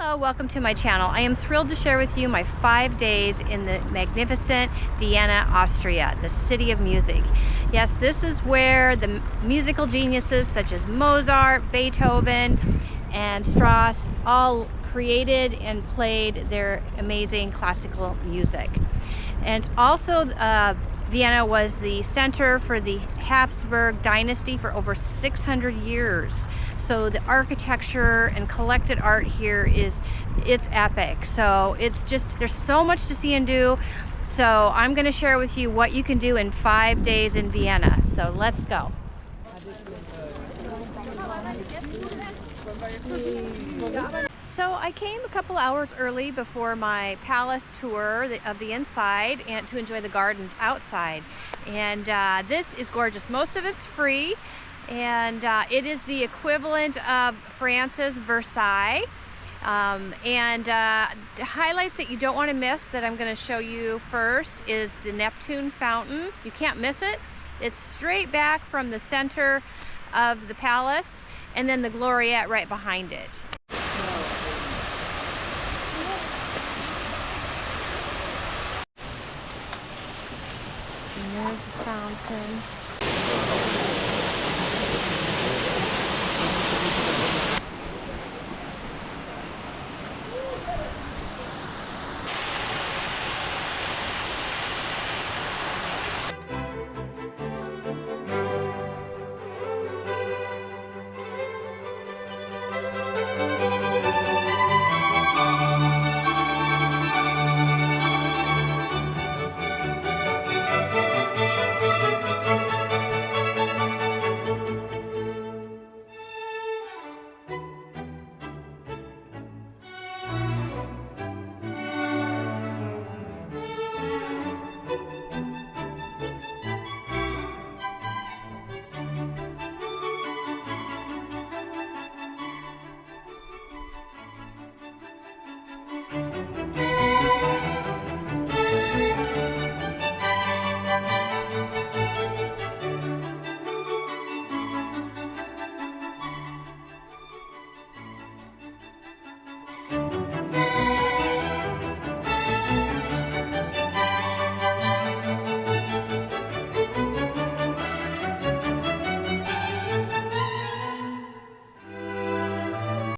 Hello, welcome to my channel. I am thrilled to share with you my 5 days in the magnificent Vienna, Austria, the city of music. Yes, this is where the musical geniuses such as Mozart, Beethoven, and Strauss all created and played their amazing classical music. And also Vienna was the center for the Habsburg dynasty for over 600 years. So the architecture and collected art here it's epic. So it's just, there's so much to see and do. So I'm going to share with you what you can do in 5 days in Vienna. So let's go. So I came a couple hours early before my palace tour of the inside and to enjoy the gardens outside. And this is gorgeous. Most of it's free, and it is the equivalent of France's Versailles. The highlights that you don't want to miss that I'm going to show you first is the Neptune Fountain. You can't miss it. It's straight back from the center of the palace, and then the Gloriette right behind it. There's the fountain.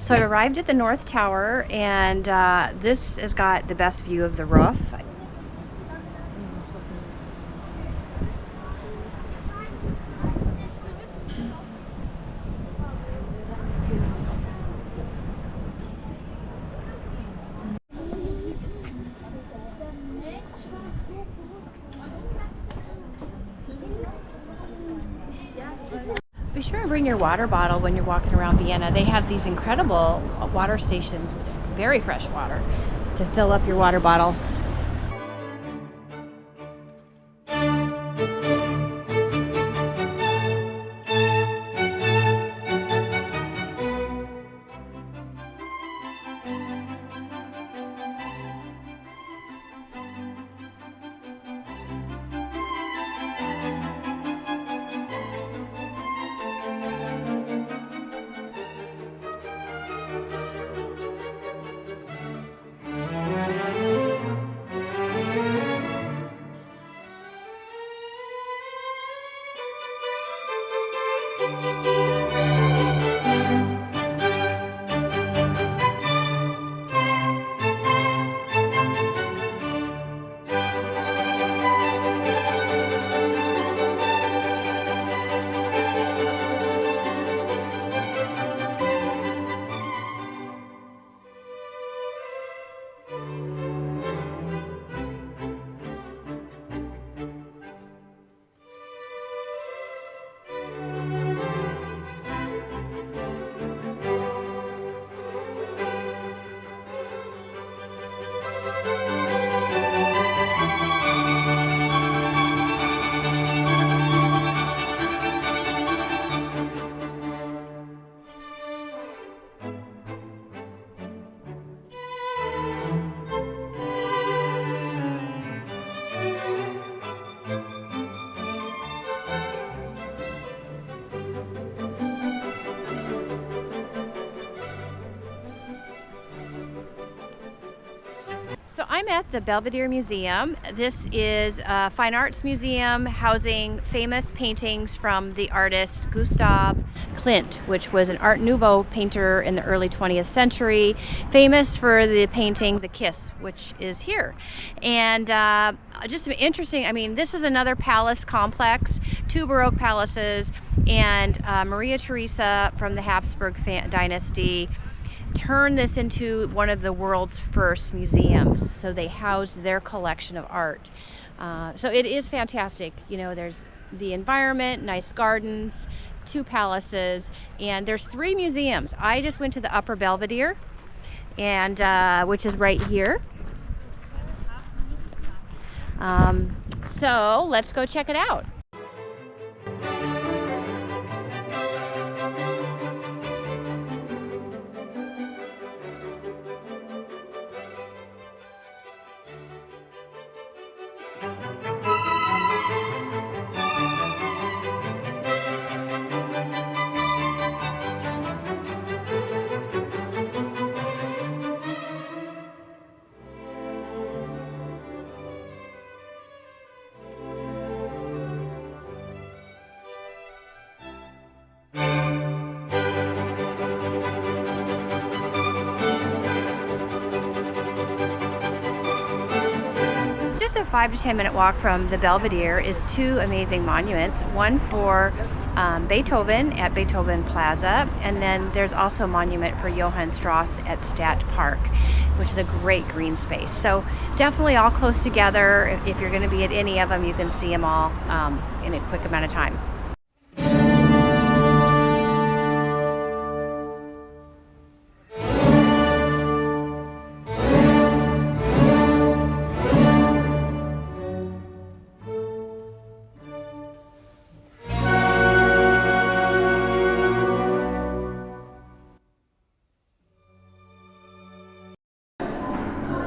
So I arrived at the North Tower, and this has got the best view of the roof. Be sure and bring your water bottle when you're walking around Vienna. They have these incredible water stations with very fresh water to fill up your water bottle. I'm at the Belvedere Museum. This is a fine arts museum housing famous paintings from the artist Gustav Klimt, which was an Art Nouveau painter in the early 20th century, famous for the painting The Kiss, which is here. And just interesting, I mean, this is another palace complex, 2 Baroque palaces, and Maria Theresa from the Habsburg dynasty turned this into one of the world's first museums. So they house their collection of art. So it is fantastic. You know, there's the environment, nice gardens, 2 palaces, and there's 3 museums. I just went to the Upper Belvedere, and which is right here. So let's go check it out. Just a 5 to 10 minute walk from the Belvedere is 2 amazing monuments. One for Beethoven at Beethoven Plaza, and then there's also a monument for Johann Strauss at Stadt Park, which is a great green space. So definitely all close together. If you're going to be at any of them, you can see them all in a quick amount of time.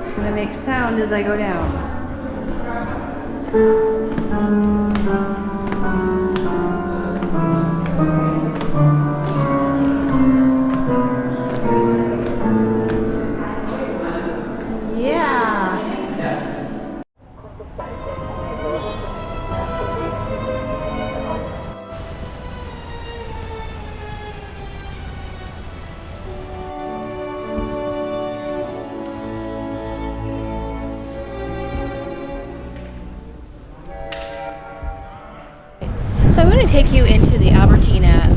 I'm going to make sound as I go down. Yeah. So I'm going to take you into the Albertina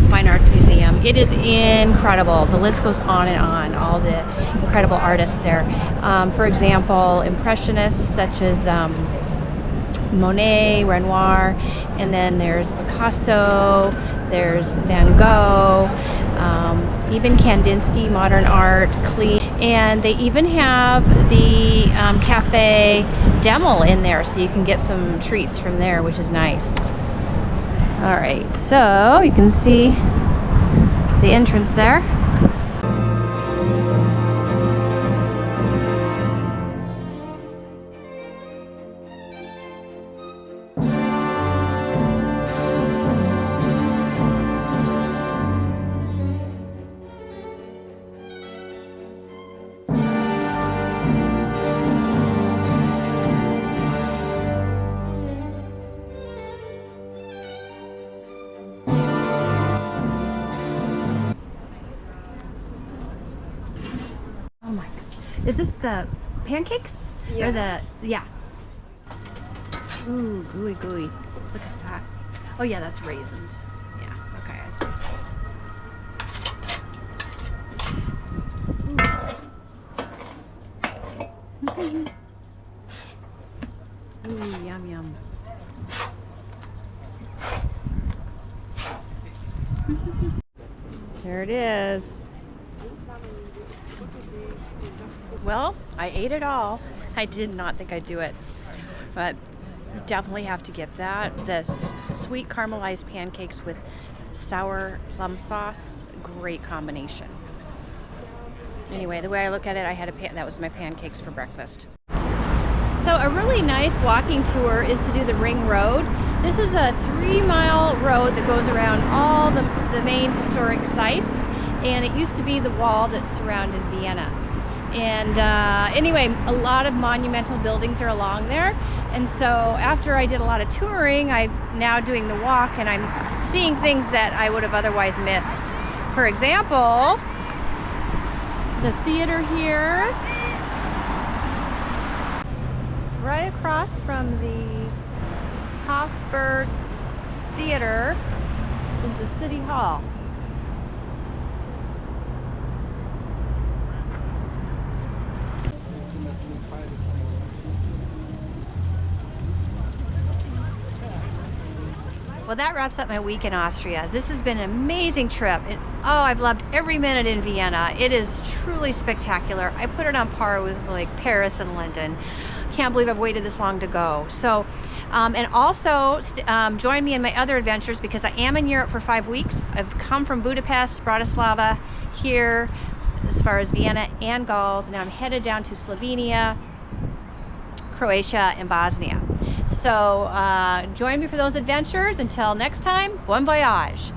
Fine Arts Museum. It is incredible. The list goes on and on, all the incredible artists there. For example, Impressionists such as Monet, Renoir, and then there's Picasso, there's Van Gogh, even Kandinsky, modern art, Klee, and they even have the Cafe Demel in there, so you can get some treats from there, which is nice. All right, so you can see the entrance there. Oh my goodness. Is this the pancakes? Yeah. Or the, yeah. Ooh, gooey gooey. Look at that. Oh yeah, that's raisins. Yeah, okay, I see. Ooh, yum yum. There it is. Well, I ate it all. I did not think I'd do it, but you definitely have to get that. This sweet caramelized pancakes with sour plum sauce, great combination. Anyway, the way I look at it, I had that was my pancakes for breakfast. So a really nice walking tour is to do the Ring Road. This is a 3-mile road that goes around all the main historic sites, and it used to be the wall that surrounded Vienna. And anyway, a lot of monumental buildings are along there. And so after I did a lot of touring, I'm now doing the walk, and I'm seeing things that I would have otherwise missed. For example, the theater here. Right across from the Habsburg Theater is the City Hall. Well, that wraps up my week in Austria. This has been an amazing trip. I've loved every minute in Vienna. It is truly spectacular. I put it on par with like Paris and London. Can't believe I've waited this long to go. So, and also join me in my other adventures, because I am in Europe for 5 weeks. I've come from Budapest, Bratislava, here as far as Vienna and Gulls. Now I'm headed down to Slovenia, Croatia, and Bosnia. So join me for those adventures. Until next time, bon voyage.